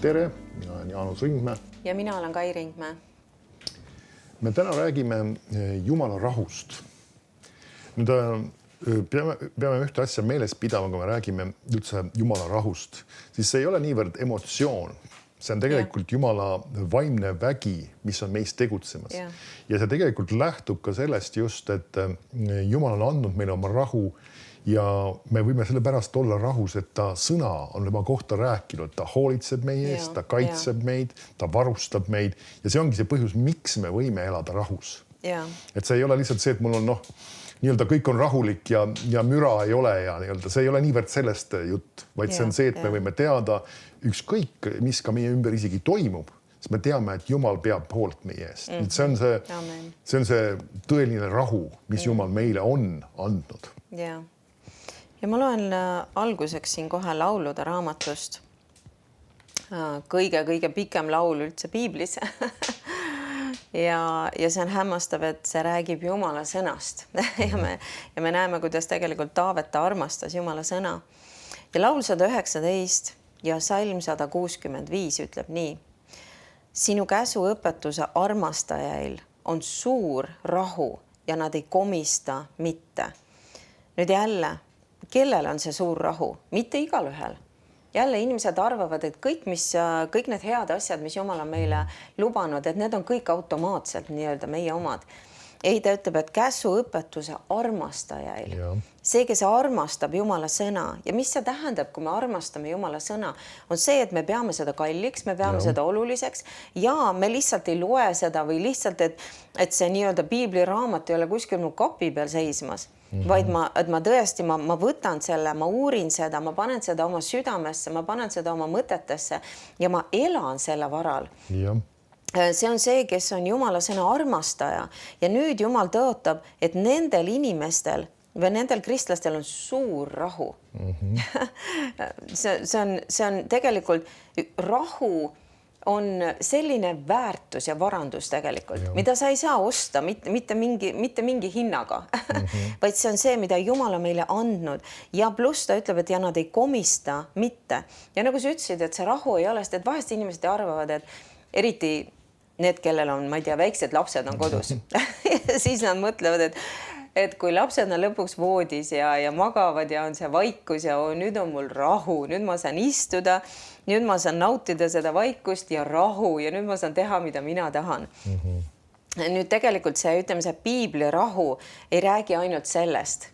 Tere, mina olen Jaanus Ringmäe. Ja mina olen Kai Ringmäe. Me täna räägime Jumala rahust. Nüüd peame ühte asja meeles pidama, kui me räägime üldse Jumala rahust, siis see ei ole niivõrd emotsioon. See on tegelikult Jumala vaimne vägi, mis on meis tegutsemas. Ja see tegelikult lähtub ka sellest just, et Jumal on andnud meile oma rahu ja me võime selle pärast olla rahus, et ta sõna on oma kohta rääkinud, ta hoolitseb meie eest, ta kaitseb meid, ta varustab meid ja see ongi see põhjus, miks me võime elada rahus. Et see ei ole lihtsalt see, et mul on nii-öelda kõik on rahulik ja müra ei ole ja nii-öelda see ei ole niivõrd sellest jutt, vaid see on see, et me võime teada ükskõik, mis ka meie ümber isegi toimub, siis me teame, et Jumal peab hoolt meie eest. See on see tõeline rahu, mis Jumal meile on andnud. Ja ma loen alguseks siin kohe laulude raamatust. Kõige pikem laul üldse Piiblis. Ja see on hämmastav, et see räägib Jumala sõnast. Ja me näeme, kuidas tegelikult Taavet armastas Jumala sõna. Ja laul 119 ja salm 165 ütleb nii. Sinu käsu õpetuse armastajail on suur rahu ja nad ei komista mitte. Nüüd jälle, kellel on see suur rahu? Mitte igalühel. Jälle inimesed arvavad, et kõik need head asjad, mis Jumal on meile lubanud, et need on kõik automaatselt nii-öelda meie omad. Ei, ta ütleb, et käsu õpetuse armastajail. See, kes armastab Jumala sõna. Ja mis see tähendab, kui me armastame Jumala sõna, on see, et me peame seda kalliks, me peame seda oluliseks ja me lihtsalt ei loe seda või lihtsalt, et see nii-öelda Piibli raamat ei ole kuskil mu kapi peal seismas. Vaid ma tõesti, ma võtan selle, ma uurin seda, ma panen seda oma südamesse, ma panen seda oma mõtetesse ja ma elan selle varal. See on see, kes on Jumala sõna armastaja ja nüüd Jumal tõotab, et nendel inimestel või nendel kristlastel on suur rahu. See on tegelikult rahu on selline väärtus ja varandus tegelikult, mida sa ei saa osta mitte mingi hinnaga, vaid see on see, mida Jumal on meile andnud ja pluss ta ütleb, et ja nad ei komista mitte. Ja nagu sa ütlesid, et see rahu ei ole, sest et vahest inimesed arvavad, et eriti need, kellel on, ma ei tea, väiksed lapsed on kodus, siis nad mõtlevad, et kui lapsed on lõpuks voodis ja magavad ja on see vaikus ja nüüd on mul rahu, nüüd ma saan istuda, nüüd ma saan nautida seda vaikust ja rahu ja nüüd ma saan teha, mida mina tahan. Nüüd tegelikult see, ütleme, see Piibli rahu ei räägi ainult sellest,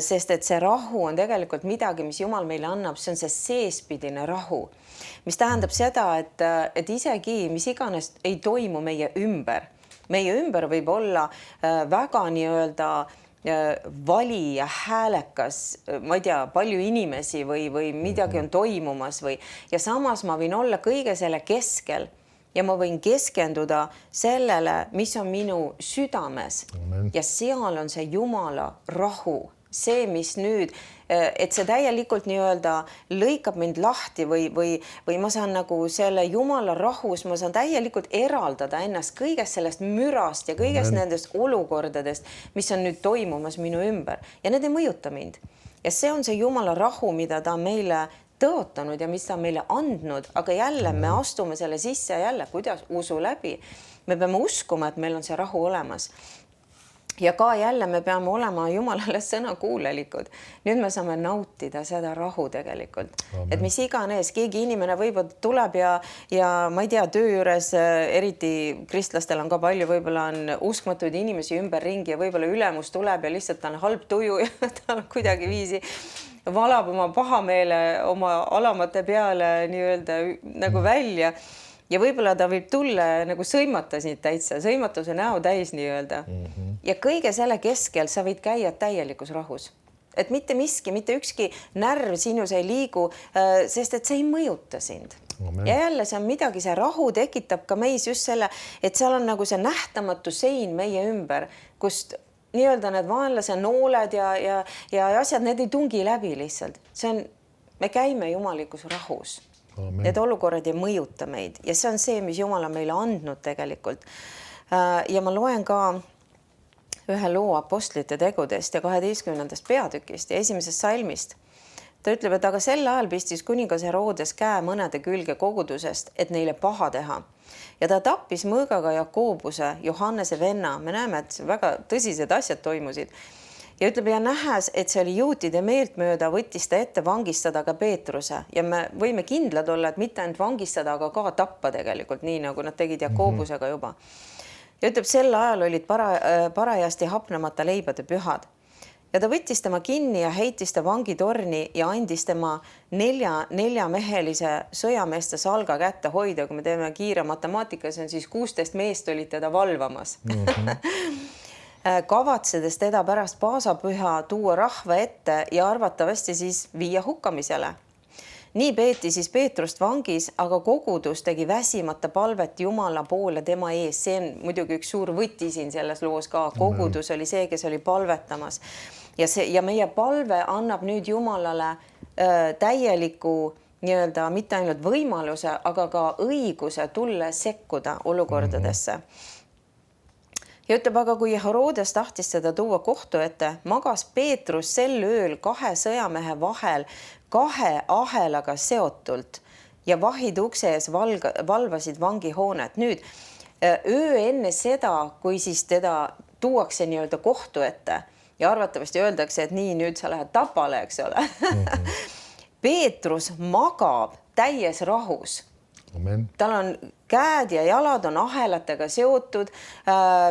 sest et see rahu on tegelikult midagi, mis Jumal meile annab, see on see seespidine rahu, mis tähendab seda, et isegi mis iganes ei toimu meie ümber võib olla väga nii-öelda vali ja häälekas, ma ei tea, palju inimesi või midagi on toimumas ja samas ma võin olla kõige selle keskel ja ma võin keskenduda sellele, mis on minu südames. Ja seal on see Jumala rahu. See, mis nüüd, et see täielikult nii-öelda lõikab mind lahti või ma saan nagu selle Jumala rahus, ma saan täielikult eraldada ennast kõigest sellest mürast ja kõigest nendest olukordadest, mis on nüüd toimumas minu ümber ja need ei mõjuta mind. Ja see on see Jumala rahu, mida ta meile tõotanud ja mis ta meile andnud, aga jälle me astume selle sisse ja jälle, kuidas usu läbi. Me peame uskuma, et meil on see rahu olemas. Ja ka jälle me peame olema Jumalale sõna kuulelikud. Nüüd me saame nautida seda rahu tegelikult. Et mis iganes, keegi inimene võib-olla tuleb ja ma ei tea, töö juures, eriti kristlastel on ka palju, võib-olla on uskmatuid inimesi ümber ringi ja võib-olla ülemus tuleb ja lihtsalt ta on halb tuju ja ta on kuidagi viisi valab oma pahameele oma alamate peale nii-öelda nagu välja. Ja võib-olla ta võib tulla nagu sõimata sind täitsa, sõimatuse näo täis nii-öelda. Ja kõige selle keskel sa võid käia täielikus rahus. Et mitte miski, mitte ükski närv sinus ei liigu, sest et see ei mõjuta sind. Ja jälle see on midagi, see rahu tekitab ka meis just selle, et seal on nagu see nähtamatu sein meie ümber, kust nii-öelda need vaenlase nooled ja asjad, need ei tungi läbi lihtsalt. Me käime jumalikus rahus. Need olukorrad ei mõjuta meid ja see on see, mis Jumal on meile andnud tegelikult. Ja ma loen ka ühe loo apostlite tegudest ja 12. peatükist ja 1. salmist. ta ütleb, et aga sel ajal pistis kuningas Herodes käe mõnede külge kogudusest, et neile paha teha. Ja ta tappis mõõgaga Jakobuse, Johannese venna. Me näeme, et väga tõsised asjad toimusid. Ja ütleb, ja nähes, et see oli juutide meelt mööda, võttis ta ette vangistada ka Peetruse. Ja me võime kindlad olla, et mitte ainult vangistada, aga ka tappa tegelikult, nii nagu nad tegid Jakobusega juba. Ja ütleb, sel ajal olid parajasti hapnemata leibade pühad. Ja ta võttis tema kinni ja heitis ta vangitorni ja andis tema neljamehelise sõjameeste salga kätte hoida. Kui me teeme kiire matemaatika, see on siis 16 meest olid teda valvamas. Kavatsedes teda pärast paasapüha tuua rahva ette ja arvatavasti siis viia hukkamisele. Nii peeti siis Peetrust vangis, aga kogudus tegi väsimata palvet Jumala poole tema ees. See on muidugi üks suur võti siin selles loos ka. Kogudus oli see, kes oli palvetamas. Ja meie palve annab nüüd Jumalale täieliku nii-öelda mitte ainult võimaluse, aga ka õiguse tulla sekkuda olukordadesse. Ja ütleb, aga kui Herodes tahtis seda tuua kohtu ette, magas Peetrus sel ööl 2 sõjamehe vahel 2 ahelaga seotult ja vahid ukse ees valvasid vangihoonet. Nüüd öö enne seda, kui siis teda tuuakse nii-öelda kohtu ette ja arvatavasti öeldakse, et nii, nüüd sa lähed tapale, eks ole. Peetrus magab täies rahus. Amen. Tal on käed ja jalad on ahelatega seotud,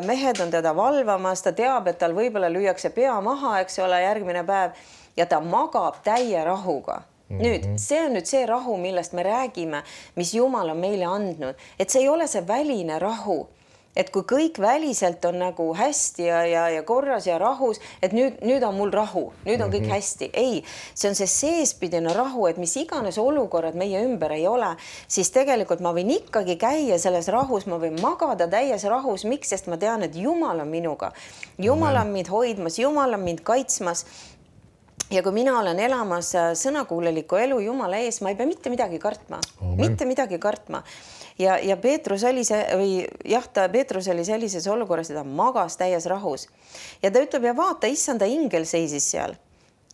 mehed on teda valvamas, ta teab, et tal võib-olla lüüakse pea maha, eks ole, järgmine päev ja ta magab täie rahuga. Nüüd, see on nüüd see rahu, millest me räägime, mis Jumal on meile andnud, et see ei ole see väline rahu. Et kui kõik väliselt on nagu hästi ja korras ja rahus, et nüüd on mul rahu, nüüd on kõik hästi. Ei, see on see seespidine rahu, et mis iganes olukorrad meie ümber ei ole, siis tegelikult ma võin ikkagi käia selles rahus, ma võin magada täies rahus. Miks? Sest ma tean, et Jumal on minuga. Jumal on mind hoidmas, Jumal on mind kaitsmas. Ja kui mina olen elamas sõnakuuleliku elu Jumala ees, ma ei pea mitte midagi kartma. Mitte midagi kartma. Ja Peetrus oli Peetrus oli sellises olukorras, et ta magas täies rahus. Ja ta ütleb, ja vaata, issanda ingel seisis seal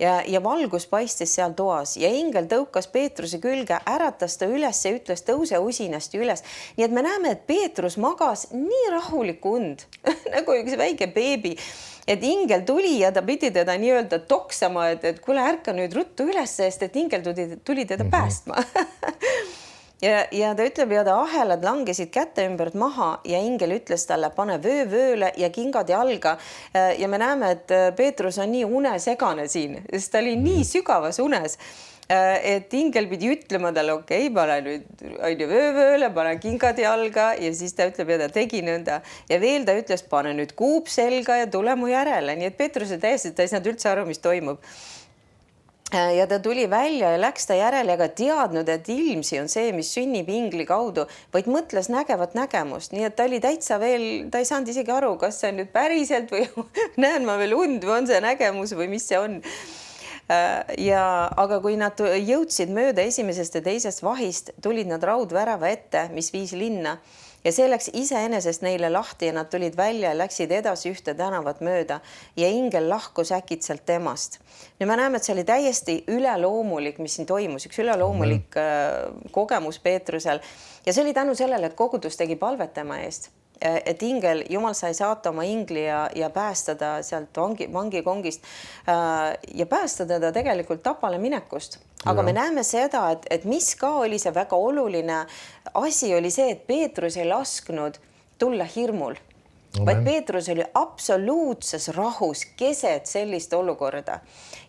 ja valgus paistis seal toas ja ingel tõukas Peetruse külge, äratas ta üles ja ütles, tõuse usinasti üles. Nii et me näeme, et Peetrus magas nii rahulikku und, nagu üks väike beebi, et ingel tuli ja ta pidi teda nii-öelda toksama, et kuule, ärka nüüd ruttu üles, sest et ingel tuli teda päästma. Ja ta ütleb, ja ta ahelad langesid kätte ümbert maha ja ingel ütles talle, pane vöö vööle ja kingad jalga. Ja me näeme, et Peetrus on nii unesegane siin, sest ta oli nii sügavas unes, et ingel pidi ütlema talle, okei, pane nüüd vöö vööle, pane kingad jalga ja siis ta ütleb, ja ta tegi nõnda. Ja veel ta ütles, pane nüüd kuup selga ja tule mu järele. Nii et Peetrus täiesti, ta ei saanud üldse aru, mis toimub. Ja ta tuli välja ja läks ta järele, aga teadnud, et ilmsi on see, mis sünnib ingli kaudu, vaid mõtles nägevat nägemust. Nii et ta oli täitsa veel, ta ei saanud isegi aru, kas see on nüüd päriselt või näen ma veel und või on see nägemus või mis see on. Aga kui nad jõudsid mööda esimesest ja teisest vahist, tulid nad raudvärava ette, mis viis linna. Ja see läks iseenesest neile lahti ja nad tulid välja ja läksid edasi ühte tänavat mööda ja ingel lahkus äkitselt temast. Ja me näeme, et see oli täiesti üleloomulik, mis siin toimus, üks üleloomulik kogemus Peetrusel. Ja see oli tänu sellele, et kogudus tegi palvet tema eest. Et ingel, Jumal sai saata oma ingli ja päästada sealt vangikongist ja päästada ta tegelikult tapale minekust. Aga me näeme seda, et mis ka oli see väga oluline asi, oli see, et Peetrus ei lasknud tulla hirmul, vaid Peetrus oli absoluutses rahus keset sellist olukorda.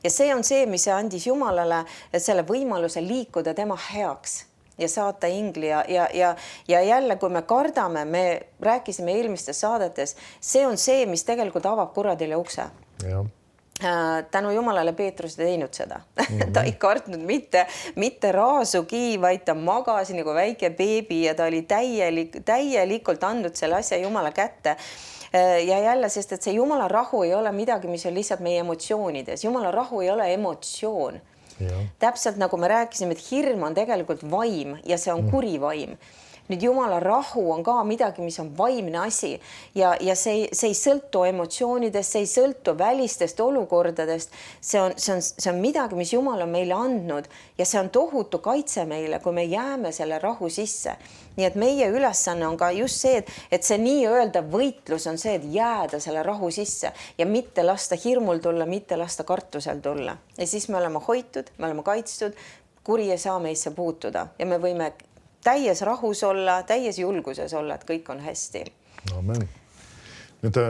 Ja see on see, mis andis Jumalale selle võimaluse liikuda tema heaks ja saata ingli ja jälle, kui me kardame, me rääkisime eelmistes saadetes, see on see, mis tegelikult avab kuradile ukse. Tänu Jumalale Peetrus ei teinud seda. Ta ei kartnud mitte raasugi, vaid ta magas nagu väike beebi ja ta oli täielikult andnud selle asja Jumala kätte. Ja jälle, sest et see Jumala rahu ei ole midagi, mis on lihtsalt meie emotsioonides. Jumala rahu ei ole emotsioon. Täpselt nagu me rääkisime, et hirm on tegelikult vaim ja see on kuri vaim. nüüd Jumala rahu on ka midagi, mis on vaimne asi ja see ei sõltu emotsioonidest, see ei sõltu välistest olukordadest. See on midagi, mis Jumal on meile andnud ja see on tohutu kaitse meile, kui me jääme selle rahu sisse. Nii et meie ülesanne on ka just see, et see nii-öelda võitlus on see, et jääda selle rahu sisse ja mitte lasta hirmul tulla, mitte lasta kartusel tulla. Ja siis me oleme hoitud, me oleme kaitstud, kuri ei saa meisse puutuda ja me võime täies rahus olla, täies julguses olla, et kõik on hästi. Amen. Nüüd,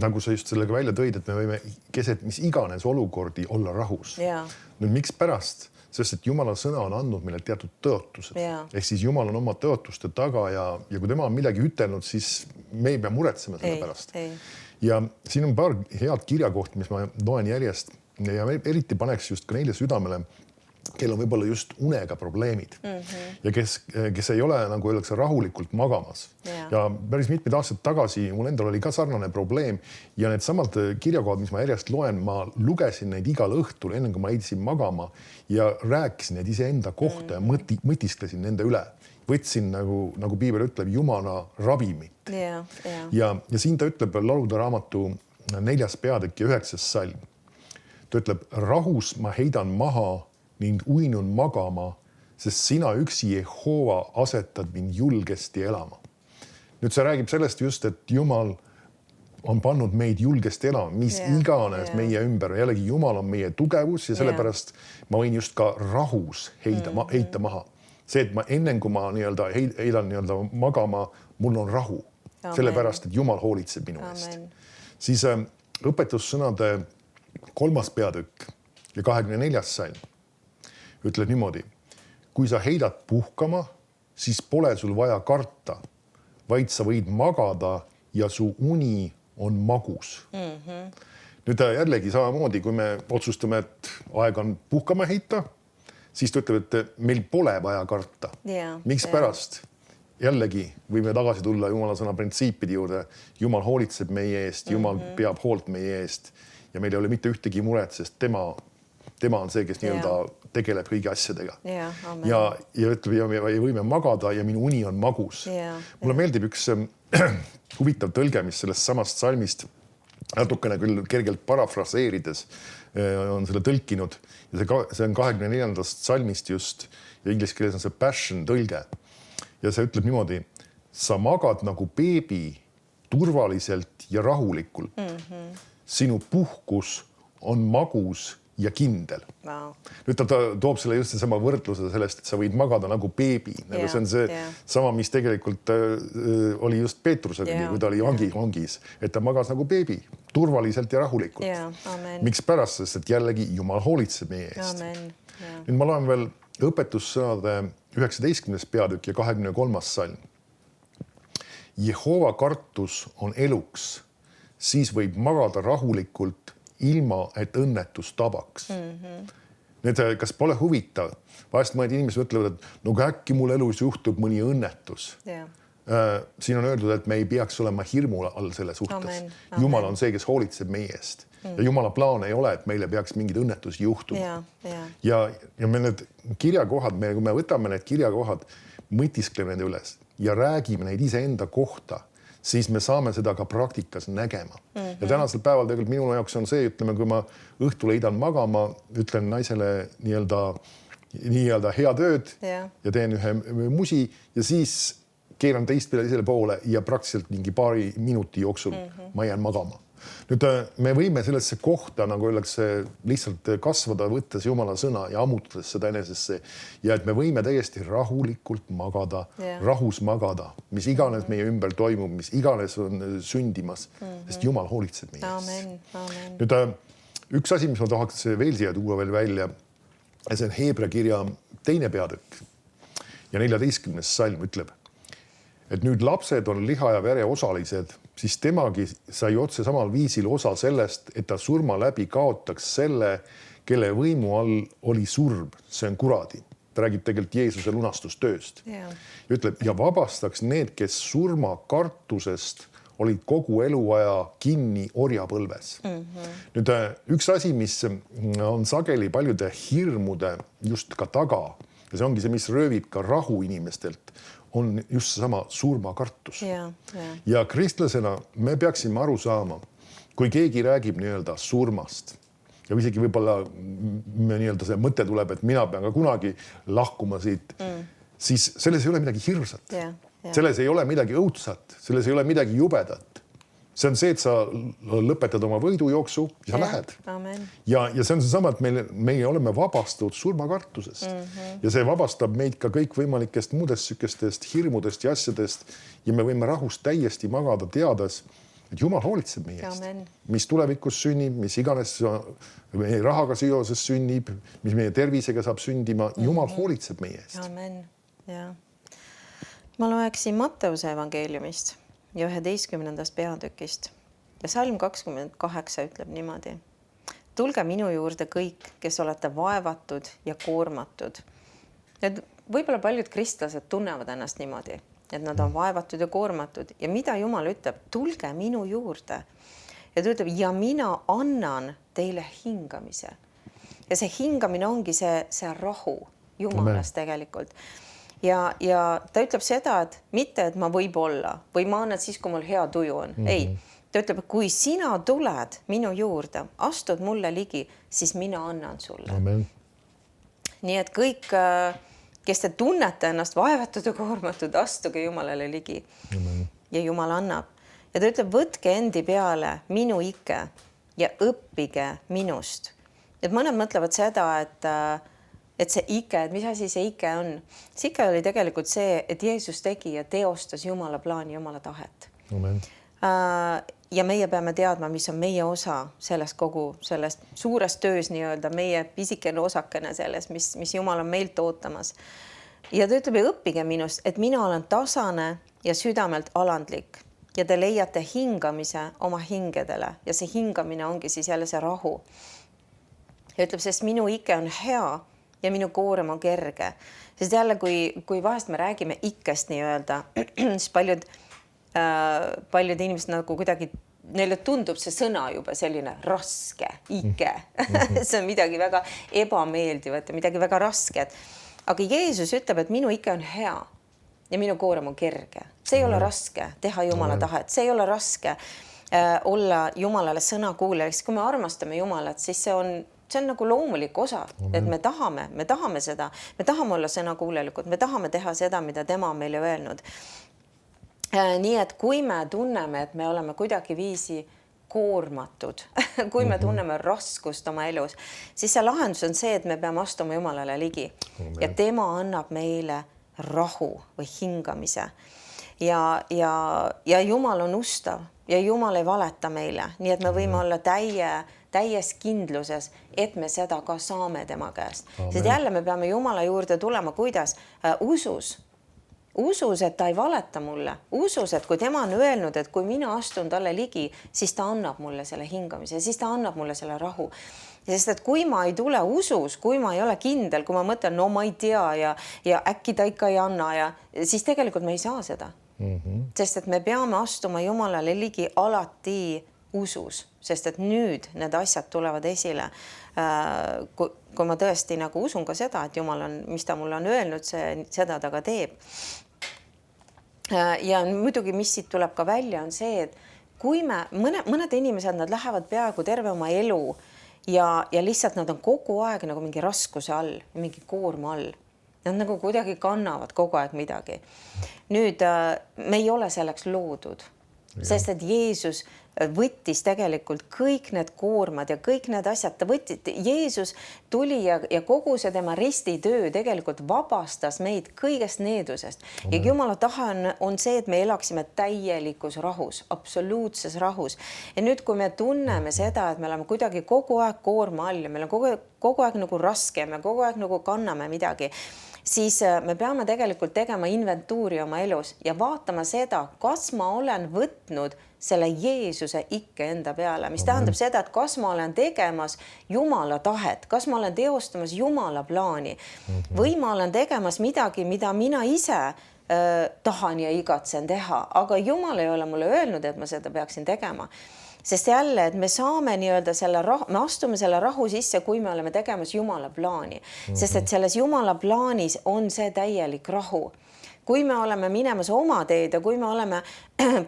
nagu sa just sellega välja tõid, et me võime keset mis iganes olukordi olla rahus. Ja. Nüüd, miks pärast? Sest, et Jumala sõna on andnud meile teatud tõotused. Ehk siis Jumal on oma tõotuste taga ja kui tema on midagi ütelnud, siis me ei pea muretsema selle pärast. Ja siin on paar head kirjakohti, mis ma loen järjest ja eriti paneks just ka neile südamele, kel on võib-olla just unega probleemid ja kes ei ole, nagu öeldakse, rahulikult magamas. Ja päris mitmed aastad tagasi mul endal oli ka sarnane probleem ja need samad kirjakohad, mis ma järjest loen, ma lugesin neid igal õhtul, enne kui ma läksin magama ja rääkisin neid iseenda kohta ja mõtisklesin nende üle. Võtsin, nagu Piibel ütleb, Jumala ravimit. Ja siin ta ütleb laulude raamatu 4. peatükk ja 9. salm. Ta ütleb, rahus ma heidan maha ning uinun magama, sest sina üksi Jehova asetad mind julgesti elama. Nüüd see räägib sellest just, et Jumal on pannud meid julgesti elama, mis iganes meie ümber. Jällegi Jumal on meie tugevus ja sellepärast ma võin just ka rahus heita maha. See, et ma enne kui ma heidan magama, mul on rahu. Sellepärast, et Jumal hoolitseb minu eest. Siis õpetussõnade 3. peatükk ja 24. salm ütleb niimoodi, kui sa heidad puhkama, siis pole sul vaja karta, vaid sa võid magada ja su uni on magus. Nüüd jällegi samamoodi, kui me otsustame, et aeg on puhkama heita, siis ta ütleb, et meil pole vaja karta. Miks pärast? Jällegi võime tagasi tulla Jumala sõna printsiipide juurde. Jumal hoolitseb meie eest, Jumal peab hoolt meie eest ja meil ei ole mitte ühtegi muret, sest tema on see, kes tegeleb kõigi asjadega. Ja ütleb, ja võime magada ja minu uni on magus. Mulle meeldib üks huvitav tõlge, mis sellest samast salmist natukene küll kergelt parafraseerides on selle tõlkinud. Ja see on 24. salmist just ja inglise keeles on see passion tõlge. Ja see ütleb niimoodi, sa magad nagu beebi turvaliselt ja rahulikult. Sinu puhkus on magus ja kindel. Nüüd ta toob selle just sama võrdluse sellest, et sa võid magada nagu beebi. See on see sama, mis tegelikult oli just Peetrusega, kui ta oli vangis, et ta magas nagu beebi, turvaliselt ja rahulikult. Miks pärast, sest et jällegi Jumal hoolitseb meie eest. Nüüd ma loen veel õpetussõnade 19. peatükk ja 23. salm. Jehova kartus on eluks, siis võib magada rahulikult ilma, et õnnetus tabaks. Need, kas pole huvitav? Vahest mõned inimesed ütlevad, et no äkki mul elus juhtub mõni õnnetus. Siin on öeldud, et me ei peaks olema hirmu all selle suhtes. Jumal on see, kes hoolitseb meie eest. Ja Jumala plaan ei ole, et meile peaks mingid õnnetusi juhtuma. Ja me need kirjakohad, kui me võtame need kirjakohad, mõtiskleme nende üles ja räägime neid iseenda kohta, siis me saame seda ka praktikas nägema. Ja tänasel päeval tegelikult minu jaoks on see, ütleme, kui ma õhtul heidan magama, ütlen naisele nii-öelda hea tööd ja teen ühe musi ja siis keeran teistpidi poole ja praktiliselt mingi paari minuti jooksul ma jään magama. Nüüd me võime sellesse kohta, nagu öeldakse, lihtsalt kasvada, võttes Jumala sõna ja ammutades seda enesesse ja et me võime täiesti rahulikult magada, rahus magada, mis iganes meie ümber toimub, mis iganes on sündimas, sest Jumal hoolitseb meie eest. Nüüd üks asi, mis ma tahaks veel siia tuua veel välja, see on Heebra kirja 2. peatükk ja 14. salm ütleb, et nüüd lapsed on liha ja vere osalised, siis temagi sai otse samal viisil osa sellest, et ta surma läbi kaotaks selle, kelle võimu all oli surm, see on kuradi. Ta räägib tegelikult Jeesuse lunastustööst. Ja ütleb, ja vabastaks need, kes surma kartusest olid kogu eluaja kinni orjapõlves. Nüüd üks asi, mis on sageli paljude hirmude just ka taga, ja see ongi see, mis röövib ka rahu inimestelt, on just seesama surmakartus. Ja. Ja kristlasena me peaksime aru saama, kui keegi räägib nii-öelda surmast ja isegi võib-olla nii-öelda see mõte tuleb, et mina pean ka kunagi lahkuma siit, siis selles ei ole midagi hirsat. Ja. Selles ei ole midagi õudsat, selles ei ole midagi jubedat. See on see, et sa lõpetad oma võidujooksu ja sa lähed. Amen. Ja see on seesama, et meie oleme vabastatud surmakartusest. Ja see vabastab meid ka kõik võimalikest muudest sükestest hirmudest ja asjadest ja me võime rahust täiesti magada teades, et Jumal hoolitseb meie eest. Amen. Mis tulevikus sünnib, mis iganes meie rahaga seoses sünnib, mis meie tervisega saab sündima, Jumal hoolitseb meie eest. Amen. Ja. Ma loeksin Matteuse evangeeliumist ja 11. peatükist ja salm 28 ütleb niimoodi. Tulge minu juurde kõik, kes olete vaevatud ja koormatud. Et võib-olla paljud kristlased tunnevad ennast niimoodi, et nad on vaevatud ja koormatud ja mida Jumal ütleb? Tulge minu juurde. Ja ta ütleb, ja mina annan teile hingamise. Ja see hingamine ongi see rahu Jumalast tegelikult. Ja ta ütleb seda, et mitte, et ma võib olla või ma annan siis, kui mul hea tuju on. Ei, ta ütleb, et kui sina tuled minu juurde, astud mulle ligi, siis mina annan sulle. Amen. Nii et kõik, kes te tunnete ennast vaevatud ja koormatud, astuge Jumalale ligi. Amen. Ja Jumal annab. Ja ta ütleb, võtke endi peale minu ike ja õppige minust. Et mõned mõtlevad seda, et see ike, et mis asi see ike on? See ike oli tegelikult see, et Jeesus tegi ja teostas Jumala plaani, Jumala tahet. Amen. Ja meie peame teadma, mis on meie osa sellest suurest töös nii-öelda, meie pisikene osakene sellest, mis Jumal on meilt ootamas. Ja ta ütleb, õppige minust, et mina olen tasane ja südamelt alandlik ja te leiate hingamise oma hingedele ja see hingamine ongi siis jälle see rahu. Ja ütleb, sest minu ike on hea ja minu koorem on kerge. Sest jälle, kui vahest me räägime ikkest nii-öelda, siis paljud inimesed nagu kuidagi, neile tundub see sõna juba selline raske, ike. See on midagi väga ebameeldivat ja midagi väga rasket. Aga Jeesus ütleb, et minu ike on hea ja minu koorem on kerge. See ei ole raske teha Jumala tahet. See ei ole raske olla Jumalale sõna kuulajaks. Kui me armastame Jumalat, siis see on nagu loomulik osa, et me tahame seda, me tahame olla sõnakuulelikud, me tahame teha seda, mida tema on meile öelnud. Nii et kui me tunneme, et me oleme kuidagi viisi koormatud, kui me tunneme raskust oma elus, siis see lahendus on see, et me peame astuma Jumalale ligi ja tema annab meile rahu või hingamise. Ja Jumal on ustav ja Jumal ei valeta meile, nii et me võime olla täies kindluses, et me seda ka saame tema käest. Sest jälle me peame Jumala juurde tulema, kuidas? Usus, et ta ei valeta mulle. Usus, et kui tema on öelnud, et kui mina astun talle ligi, siis ta annab mulle selle hingamise, siis ta annab mulle selle rahu. Sest et kui ma ei tule usus, kui ma ei ole kindel, kui ma mõtlen, no ma ei tea ja äkki ta ikka ei anna siis tegelikult me ei saa seda. Sest et me peame astuma Jumalale ligi alati usus, sest et nüüd need asjad tulevad esile. Kui ma tõesti nagu usun ka seda, et Jumal on, mis ta mulle on öelnud, seda ta ka teeb. Ja muidugi, mis siit tuleb ka välja, on see, et kui mõned inimesed, nad lähevad peaaegu terve oma elu ja lihtsalt nad on kogu aeg nagu mingi raskuse all, mingi koorma all. Nad nagu kuidagi kannavad kogu aeg midagi. Nüüd me ei ole selleks loodud, sest et Jeesus võttis tegelikult kõik need koormad ja kõik need asjad. Jeesus tuli ja kogu see tema ristitöö tegelikult vabastas meid kõigest needusest. Ja Jumala tahe on see, et me elaksime täielikus rahus, absoluutses rahus. Ja nüüd, kui me tunneme seda, et me oleme kuidagi kogu aeg koorma all ja meil on kogu aeg nagu raske, me kogu aeg nagu kanname midagi, siis me peame tegelikult tegema inventuuri oma elus ja vaatama seda, kas ma olen võtnud selle Jeesuse ikke enda peale, mis tähendab seda, et kas ma olen tegemas Jumala tahet, kas ma olen teostamas Jumala plaani või ma olen tegemas midagi, mida mina ise tahan ja igatsen teha, aga Jumal ei ole mulle öelnud, et ma seda peaksin tegema. Sest jälle, et me saame nii-öelda me astume selle rahu sisse, kui me oleme tegemas Jumala plaani. Sest et selles Jumala plaanis on see täielik rahu. kui me oleme minemas oma teed ja kui me oleme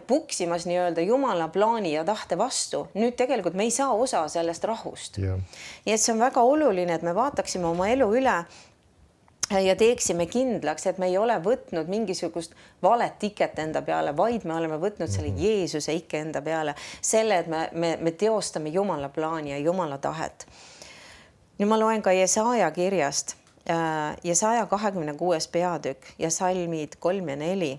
puksimas nii-öelda Jumala plaani ja tahte vastu, nüüd tegelikult me ei saa osa sellest rahust. Nii et see on väga oluline, et me vaataksime oma elu üle ja teeksime kindlaks, et me ei ole võtnud mingisugust valet iket enda peale, vaid me oleme võtnud selle Jeesuse ikke enda peale, selle, et me teostame Jumala plaani ja Jumala tahet. Nüüd ma loen ka Jesaja kirjast, Jesaja 26. peatükk ja salmid 3 ja 4.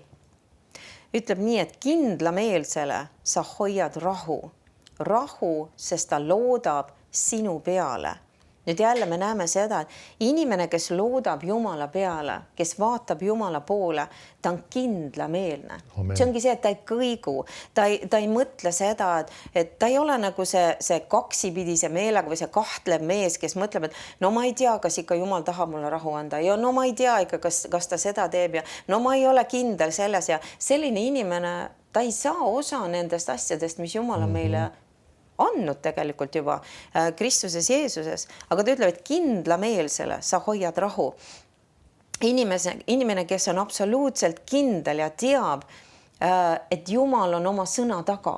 Ütleb nii, et kindlameelsele sa hoiad rahu, sest ta loodab sinu peale. Nüüd jälle me näeme seda, et inimene, kes loodab Jumala peale, kes vaatab Jumala poole, ta on kindlameelne. See ongi see, et ta ei kõigu, ta ei mõtle seda, et ta ei ole nagu see kaksipidise meelega või see kahtlev mees, kes mõtleb, et no ma ei tea, kas ikka Jumal tahab mulle rahu anda ja no ma ei tea ikka, kas ta seda teeb ja no ma ei ole kindel selles ja selline inimene, ta ei saa osa nendest asjadest, mis Jumal on meile andnud tegelikult juba Kristuses Jeesuses, aga ta ütleb, et kindlameelsele sa hoiad rahu. Inimene, kes on absoluutselt kindel ja teab, et Jumal on oma sõna taga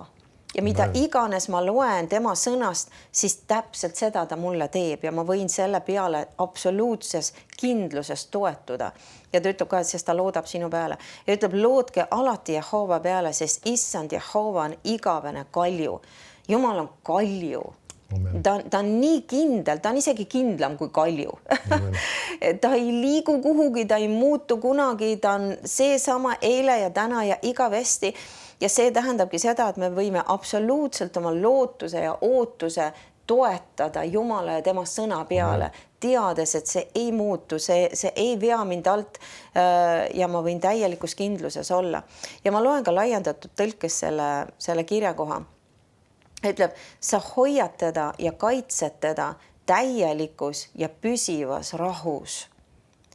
ja mida iganes ma loen tema sõnast, siis täpselt seda ta mulle teeb ja ma võin selle peale absoluutses kindluses toetuda. Ja ta ütleb ka, et sest ta loodab sinu peale ja ütleb, loodke alati Jehova peale, sest issand Jehova on igavene kalju. Jumal on kalju. Ta on nii kindel, ta on isegi kindlam kui kalju. Ta ei liigu kuhugi, ta ei muutu kunagi, ta on seesama eile ja täna ja igavesti. Ja see tähendabki seda, et me võime absoluutselt oma lootuse ja ootuse toetada Jumala ja tema sõna peale, teades, et see ei muutu, see ei vea mind alt ja ma võin täielikus kindluses olla. Ja ma loen ka laiendatud tõlkes selle kirjakoha. Ütleb, sa hoiad teda ja kaitsed teda täielikus ja püsivas rahus.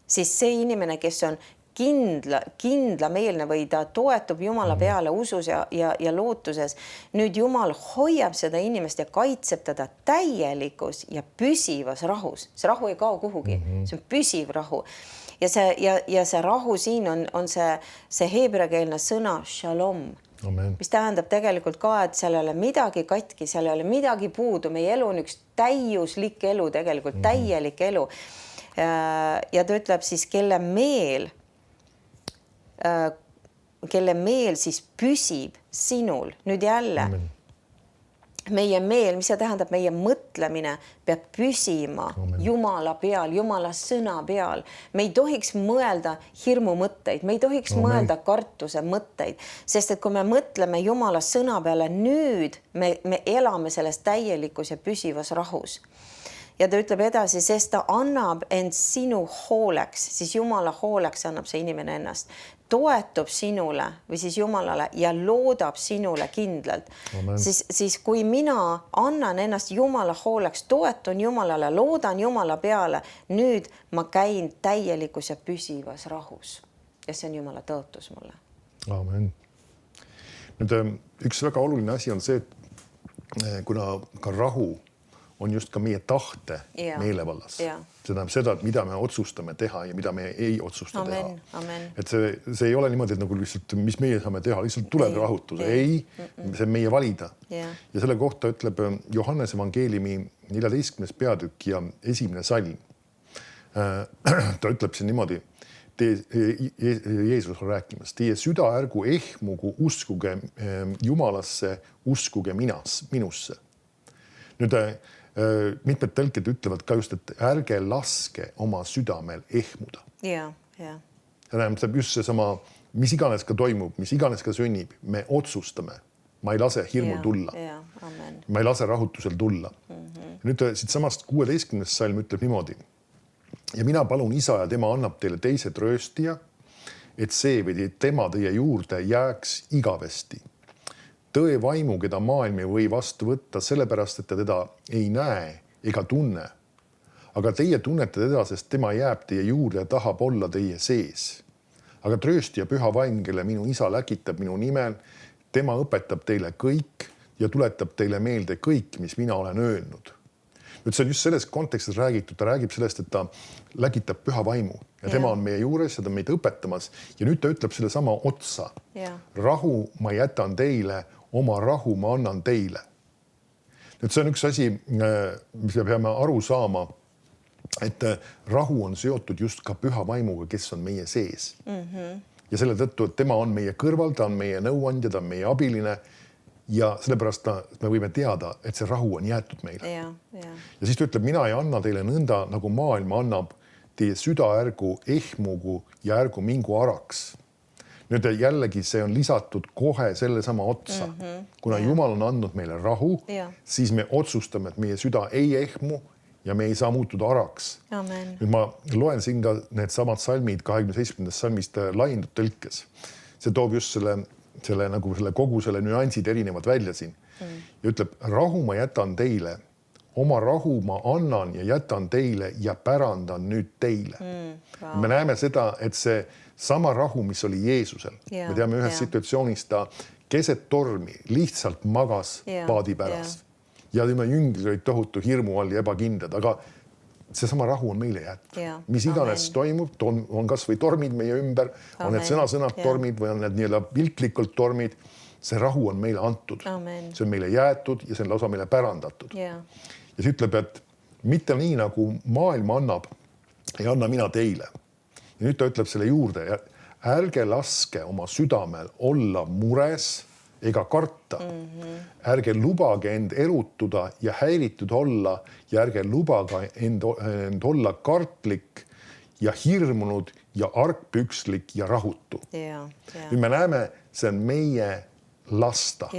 Siis see inimene, kes on kindlameelne või ta toetub Jumala peale usus ja lootuses, nüüd Jumal hoiab seda inimest ja kaitseb teda täielikus ja püsivas rahus. See rahu ei kao kuhugi, see on püsiv rahu. Ja see rahu siin on see heebreakeelne sõna shalom. Amen. Mis tähendab tegelikult ka, et seal ei ole midagi katki, seal ei ole midagi puudu. Meie elu on üks täiuslik elu tegelikult, täielik elu. Ja ta ütleb siis, kelle meel siis püsib sinul. Nüüd jälle. Meie meel, mis see tähendab, meie mõtlemine peab püsima Jumala peal, Jumala sõna peal. Me ei tohiks mõelda hirmu mõtteid, me ei tohiks mõelda kartuse mõtteid, sest et kui me mõtleme Jumala sõna peale, nüüd me elame selles täielikus ja püsivas rahus. Ja ta ütleb edasi, sest ta annab end sinu hooleks, siis Jumala hooleks annab see inimene ennast. Toetub sinule või siis Jumalale ja loodab sinule kindlalt. Siis kui mina annan ennast Jumala hooleks, toetun Jumalale, loodan Jumala peale, nüüd ma käin täielikus ja püsivas rahus. Ja see on Jumala tõotus mulle. Amen. Nüüd, üks väga oluline asi on see, et kuna ka rahu on just ka meie tahte meelevallas. See tähendab seda, et mida me otsustame teha ja mida me ei otsusta teha. Et see ei ole niimoodi, et nagu lihtsalt, mis meie saame teha, lihtsalt tuleb rahutus. Ei, see on meie valida. Ja selle kohta ütleb Johannes evangeeliumi 14. peatükk ja 1. salm. Ta ütleb siin niimoodi, Jeesus on rääkimas, teie süda ärgu ehmugu, uskuge Jumalasse, uskuge minusse. Nüüd mitmed tõlked ütlevad ka just, et ärge laske oma südamel ehmuda. See tähendab just seesama, mis iganes ka toimub, mis iganes ka sünnib, me otsustame. Ma ei lase hirmul tulla. Ma ei lase rahutusel tulla. Nüüd siit samast 16. salm ütleb niimoodi. Ja mina palun isa ja tema annab teile teise trööstija, et see või tema teie juurde jääks igavesti. Tõe vaimu, keda maailm ei või vastu võtta, sellepärast, et ta teda ei näe ega tunne. Aga teie tunnete teda, sest tema jääb teie juurde ja tahab olla teie sees. Aga trööstija püha vaim, kelle minu isa läkitab minu nimel, tema õpetab teile kõik ja tuletab teile meelde kõik, mis mina olen öelnud. nüüd see on just selles kontekstis räägitud, ta räägib sellest, et ta läkitab püha vaimu ja tema on meie juures ja ta on meid õpetamas ja nüüd ta ütleb selle sama otsa. Rahu ma jätan teile, oma rahu ma annan teile. Nüüd see on üks asi, mis me peame aru saama, et rahu on seotud just ka püha vaimuga, kes on meie sees. Ja selle tõttu, et tema on meie kõrval, ta on meie nõuandja, ta on meie abiline ja sellepärast me võime teada, et see rahu on jäetud meile. Ja siis ta ütleb, mina ei anna teile nõnda, nagu maailm annab, teie süda ärgu ehmugu ja ärgu mingu araks. Nüüd jällegi see on lisatud kohe selle sama otsa. Kuna Jumal on andnud meile rahu, siis me otsustame, et meie süda ei ehmu ja me ei saa muutuda araks. Nüüd ma loen siin ka need samad salmid 27. salmist laiendatud tõlkes. See toob just selle kogu selle nüansid erinevad välja siin. Ja ütleb, rahu ma jätan teile, oma rahu ma annan ja jätan teile ja pärandan nüüd teile. Me näeme seda, et see sama rahu, mis oli Jeesusel. Me teame ühes situatsioonis ta keset tormi lihtsalt magas paadi pärast. Ja tema jüngrid olid tohutu hirmu all ja ebakindlad, aga see sama rahu on meile jäetud. Mis iganes toimub, on kas või tormid meie ümber, on need sõnasõnad tormid või on need nii-öelda piltlikult tormid, see rahu on meile antud. See on meile jäetud ja see on lausa meile pärandatud. Ja see ütleb, et mitte nii, nagu maailm annab, ei anna mina teile. Ja nüüd ta ütleb selle juurde, ärge laske oma südamel olla mures ega karta. Ärge lubage end erutuda ja häiritud olla ja ärge lubage end olla kartlik ja hirmunud ja argpükslik ja rahutu. Nüüd me näeme, see on meie lasta.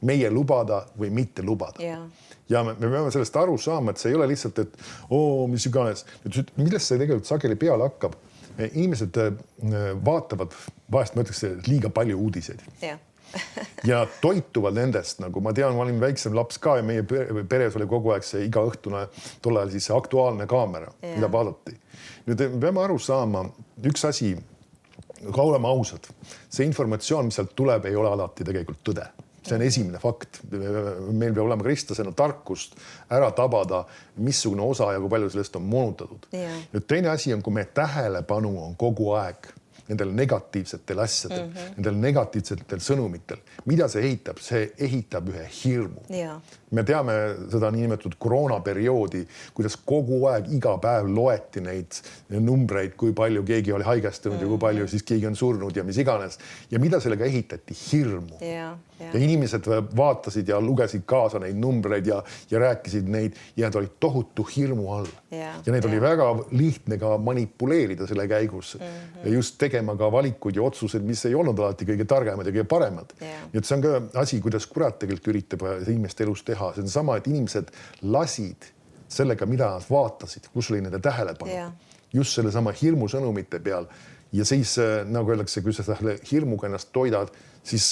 Meie lubada või mitte lubada. Ja me peame sellest aru saama, et see ei ole lihtsalt, et mis iganes. Millest see tegelikult sageli peale hakkab? Inimesed vaatavad, vahest ma ütleks, liiga palju uudiseid. Ja toituvad nendest, nagu ma tean, ma olin väiksem laps ka ja meie peres oli kogu aeg see iga õhtune tol ajal siis see aktuaalne kaamera, mida vaadati. Nüüd me peame aru saama, üks asi, ka olema ausad, see informatsioon, mis sealt tuleb, ei ole alati tegelikult tõde. See on esimene fakt. Meil peab olema kristlasena tarkust ära tabada, missugune osa ja kui palju sellest on moonutatud. Nüüd teine asi on, kui me tähelepanu on kogu aeg nendel negatiivsetel asjadel, nendel negatiivsetel sõnumitel. Mida see ehitab? See ehitab ühe hirmu. Me teame seda niinimetatud koroonaperioodi, kuidas kogu aeg iga päev loeti neid numbreid, kui palju keegi oli haigestunud ja kui palju siis keegi on surnud ja mis iganes. Ja mida sellega ehitati? Hirmu. Ja inimesed vaatasid ja lugesid kaasa neid numbreid ja rääkisid neid ja nad olid tohutu hirmu all. Ja neid oli väga lihtne ka manipuleerida selle käigus. Ja just tegema ka valikuid ja otsused, mis ei olnud alati kõige targemad ja kõige paremad. Nii et see on ka asi, kuidas kurat tegelikult üritab inimeste elus teha. See on sama, et inimesed lasid sellega, mida nad vaatasid, kus oli nende tähelepanu. Just selle sama hirmu sõnumite peal. Ja siis, nagu öeldakse, kui sa hirmuga ennast toidad, siis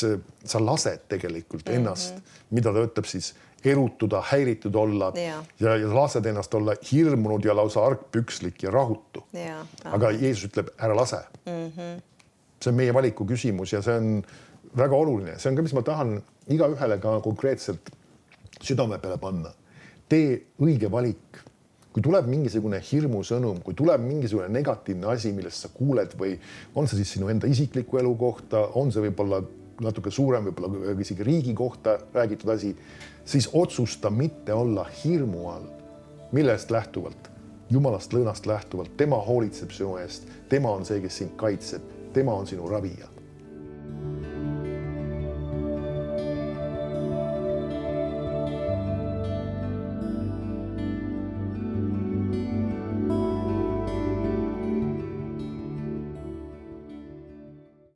sa lased tegelikult ennast, mida ta ütleb siis, erutuda, häiritud olla ja lased ennast olla hirmunud ja lausa argpükslik ja rahutu. Aga Jeesus ütleb, ära lase. See on meie valiku küsimus ja see on väga oluline. See on ka, mis ma tahan iga ühele ka konkreetselt südame peale panna. Tee õige valik. Kui tuleb mingisugune hirmusõnum, kui tuleb mingisugune negatiivne asi, millest sa kuuled või on see siis sinu enda isikliku elu kohta, on see võib-olla natuke suurem, võib-olla isegi riigi kohta räägitud asi, siis otsusta mitte olla hirmu all. Millest lähtuvalt? Jumalast lõõnast lähtuvalt. Tema hoolitseb sinu eest. Tema on see, kes sind kaitseb. Tema on sinu ravija.